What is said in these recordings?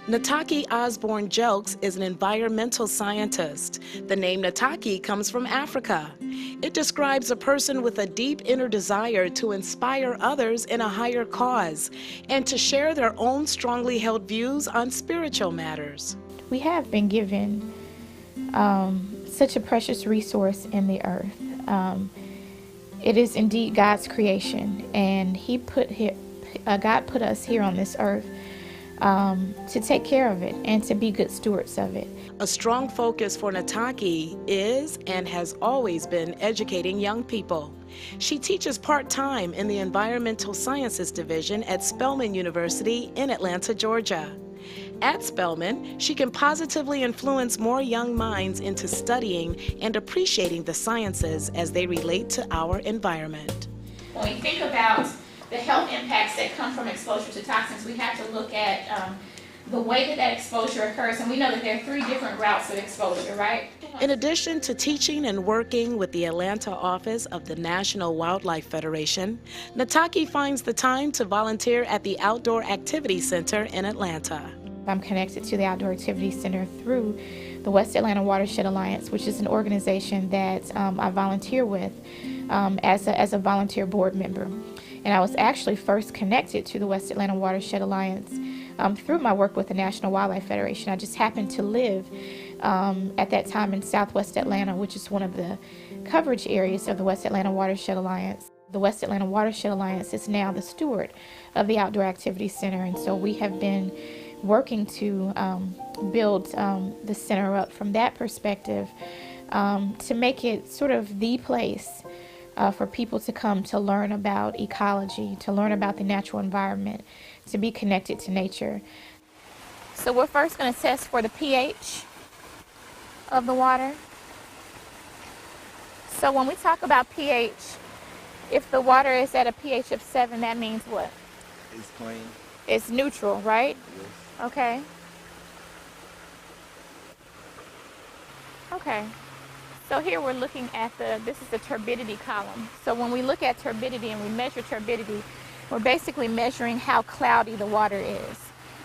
Nataki Osborne Jelks is an environmental scientist. The name Nataki comes from Africa. It describes a person with a deep inner desire to inspire others in a higher cause and to share their own strongly held views on spiritual matters. We have been given such a precious resource in the earth. It is indeed God's creation, and God put us here on this earth to take care of it and to be good stewards of it. A strong focus for Nataki is and has always been educating young people. She teaches part-time in the Environmental Sciences Division at Spelman University in Atlanta, Georgia. At Spelman, she can positively influence more young minds into studying and appreciating the sciences as they relate to our environment. When we think about the health impacts that come from exposure to toxins, we have to look at the way that exposure occurs, and we know that there are 3 different routes of exposure, right? In addition to teaching and working with the Atlanta office of the National Wildlife Federation, Nataki finds the time to volunteer at the Outdoor Activity Center in Atlanta. I'm connected to the Outdoor Activity Center through the West Atlanta Watershed Alliance, which is an organization that I volunteer with as a volunteer board member. And I was actually first connected to the West Atlanta Watershed Alliance through my work with the National Wildlife Federation. I just happened to live at that time in Southwest Atlanta, which is one of the coverage areas of the West Atlanta Watershed Alliance. The West Atlanta Watershed Alliance is now the steward of the Outdoor Activity Center, and so we have been working to build the center up from that perspective to make it sort of the place for people to come to learn about ecology, to learn about the natural environment, to be connected to nature. So we're first going to test for the pH of the water. So when we talk about pH, if the water is at a pH of 7, that means what? It's clean. It's neutral, right? Yes. Okay. Okay. So here we're looking at this is the turbidity column. So when we look at turbidity and we measure turbidity, we're basically measuring how cloudy the water is.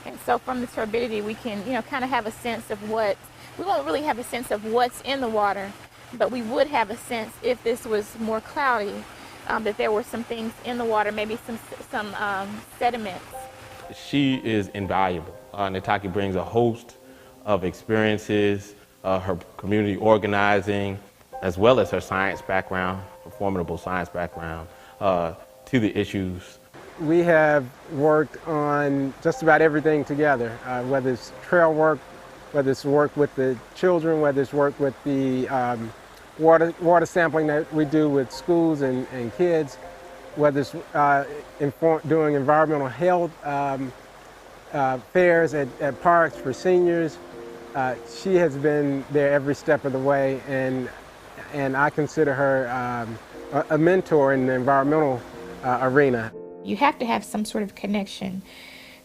And so from the turbidity, we can, kind of have a sense of we won't really have a sense of what's in the water, but we would have a sense if this was more cloudy, that there were some things in the water, maybe some sediments. She is invaluable. Nataki brings a host of experiences, her community organizing, as well as her science background, her formidable science background, to the issues. We have worked on just about everything together, whether it's trail work, whether it's work with the children, whether it's work with the water sampling that we do with schools and kids, whether it's doing environmental health fairs at parks for seniors. She has been there every step of the way, and I consider her a mentor in the environmental arena. You have to have some sort of connection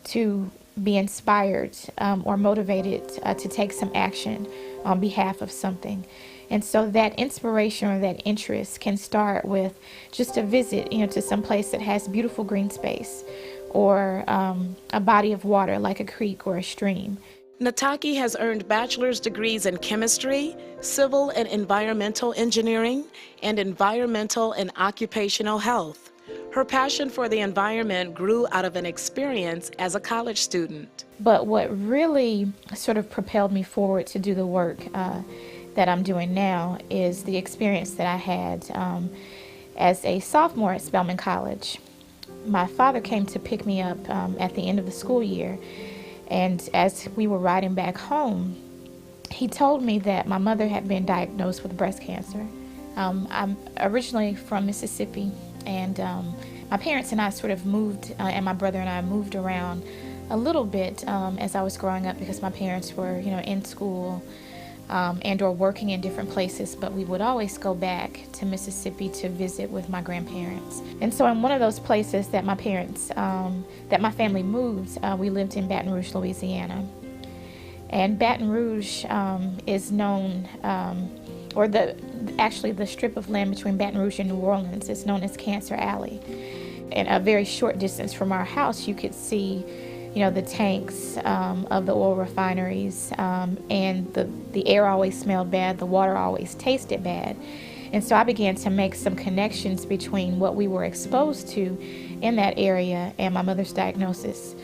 to be inspired or motivated to take some action on behalf of something. And so that inspiration or that interest can start with just a visit, to some place that has beautiful green space or a body of water like a creek or a stream. Nataki has earned bachelor's degrees in chemistry, civil and environmental engineering, and environmental and occupational health. Her passion for the environment grew out of an experience as a college student. But what really sort of propelled me forward to do the work that I'm doing now is the experience that I had as a sophomore at Spelman College. My father came to pick me up at the end of the school year, and as we were riding back home, he told me that my mother had been diagnosed with breast cancer. I'm originally from Mississippi, and my parents and I sort of moved, and my brother and I moved around a little bit as I was growing up because my parents were, in school and or working in different places, but we would always go back to Mississippi to visit with my grandparents. And so in one of those places that my family moved, we lived in Baton Rouge, Louisiana. And Baton Rouge is known, actually the strip of land between Baton Rouge and New Orleans is known as Cancer Alley. And a very short distance from our house, you could see, the tanks of the oil refineries, and the air always smelled bad, the water always tasted bad. And so I began to make some connections between what we were exposed to in that area and my mother's diagnosis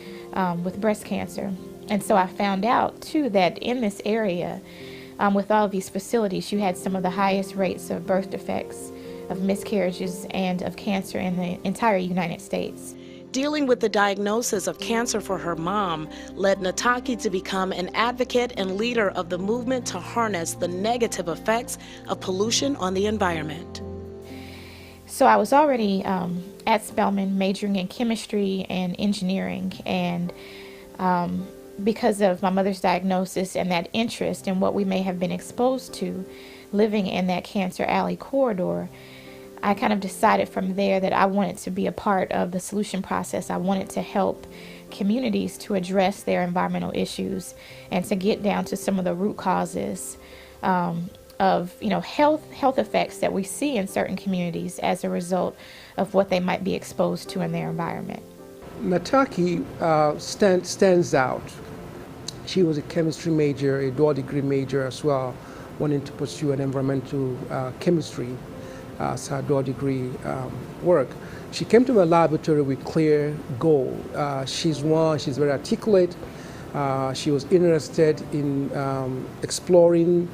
with breast cancer. And so I found out, too, that in this area, with all of these facilities, you had some of the highest rates of birth defects, of miscarriages, and of cancer in the entire United States. Dealing with the diagnosis of cancer for her mom led Nataki to become an advocate and leader of the movement to harness the negative effects of pollution on the environment. So I was already at Spelman majoring in chemistry and engineering, and because of my mother's diagnosis and that interest in what we may have been exposed to living in that Cancer Alley corridor, I kind of decided from there that I wanted to be a part of the solution process. I wanted to help communities to address their environmental issues and to get down to some of the root causes of health effects that we see in certain communities as a result of what they might be exposed to in their environment. Nataki stands out. She was a chemistry major, a dual degree major as well, wanting to pursue an environmental chemistry as her dual degree work. She came to my laboratory with clear goal. She's very articulate. She was interested in exploring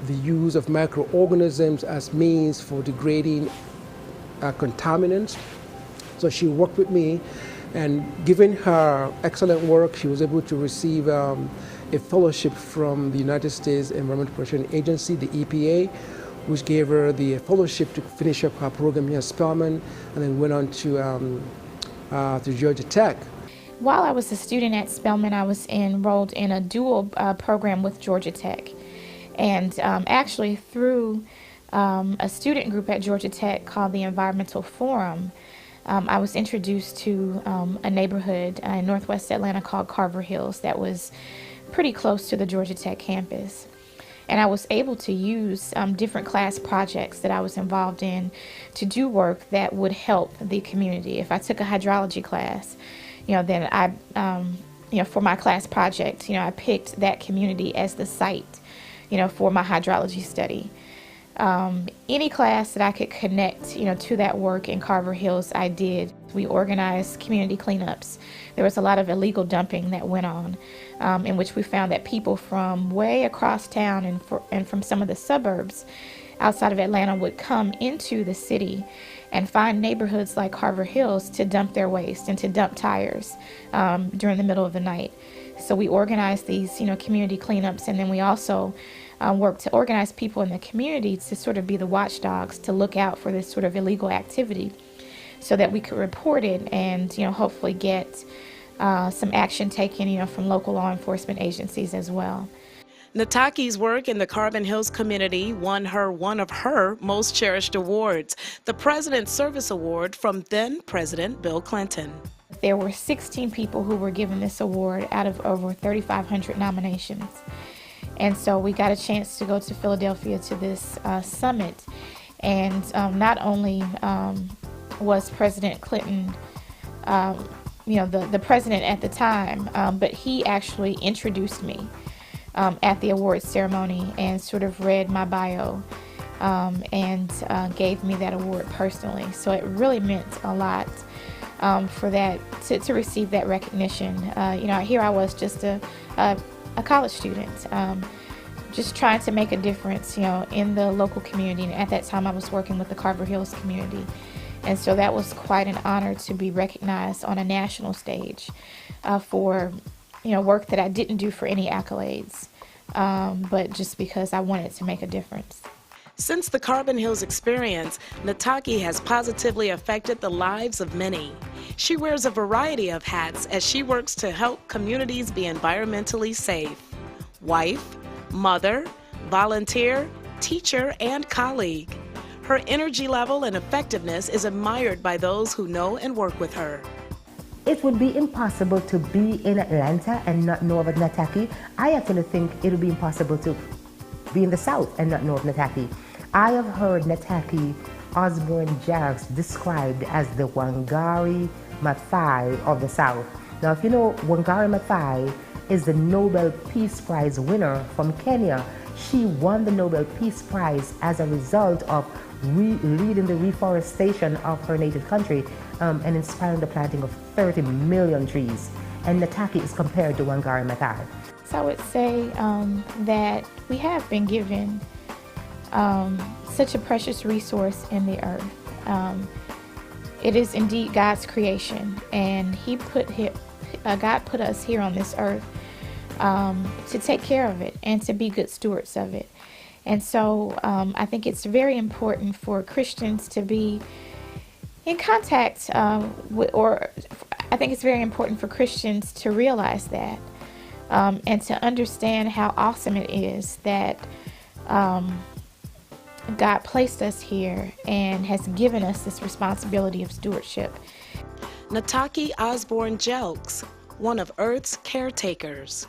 the use of microorganisms as means for degrading contaminants. So she worked with me, and given her excellent work, she was able to receive a fellowship from the United States Environmental Protection Agency, the EPA, which gave her the fellowship to finish up her program here at Spelman, and then went on to Georgia Tech. While I was a student at Spelman, I was enrolled in a dual program with Georgia Tech. And actually through a student group at Georgia Tech called the Environmental Forum, I was introduced to a neighborhood in Northwest Atlanta called Carver Hills that was pretty close to the Georgia Tech campus. And I was able to use different class projects that I was involved in to do work that would help the community. If I took a hydrology class, then I, for my class project, I picked that community as the site, for my hydrology study. Any class that I could connect, to that work in Carver Hills, I did. We organized community cleanups. There was a lot of illegal dumping that went on, in which we found that people from way across town and from some of the suburbs outside of Atlanta would come into the city and find neighborhoods like Carver Hills to dump their waste and to dump tires during the middle of the night. So we organized these, community cleanups, and then we also worked to organize people in the community to sort of be the watchdogs to look out for this sort of illegal activity so that we could report it and, hopefully get some action taken, from local law enforcement agencies as well. Nataki's work in the Carbon Hills community won her one of her most cherished awards, the President's Service Award from then President Bill Clinton. There were 16 people who were given this award out of over 3,500 nominations. And so we got a chance to go to Philadelphia to this summit. And not only was President Clinton, the president at the time, but he actually introduced me at the awards ceremony and sort of read my bio and gave me that award personally. So it really meant a lot for that, to receive that recognition. Here I was just a college student, just trying to make a difference, in the local community. And at that time I was working with the Carver Hills community. And so that was quite an honor to be recognized on a national stage for, work that I didn't do for any accolades, but just because I wanted to make a difference. Since the Carbon Hills experience, Nataki has positively affected the lives of many. She wears a variety of hats as she works to help communities be environmentally safe. Wife, mother, volunteer, teacher, and colleague. Her energy level and effectiveness is admired by those who know and work with her. It would be impossible to be in Atlanta and not know about Nataki. I actually think it would be impossible to be in the South and not know of Nataki. I have heard Nataki Osborne Jelks described as the Wangari Maathai of the South. Now, if you know, Wangari Maathai is the Nobel Peace Prize winner from Kenya. She won the Nobel Peace Prize as a result of leading the reforestation of her native country and inspiring the planting of 30 million trees. And Nataki is compared to Wangari Maathai. So I would say that we have been given such a precious resource in the earth. It is indeed God's creation, and God put us here on this earth to take care of it and to be good stewards of it. And so I think it's very important for Christians to be in contact I think it's very important for Christians to realize that and to understand how awesome it is that God placed us here and has given us this responsibility of stewardship. Nataki Osborne Jelks, one of Earth's caretakers.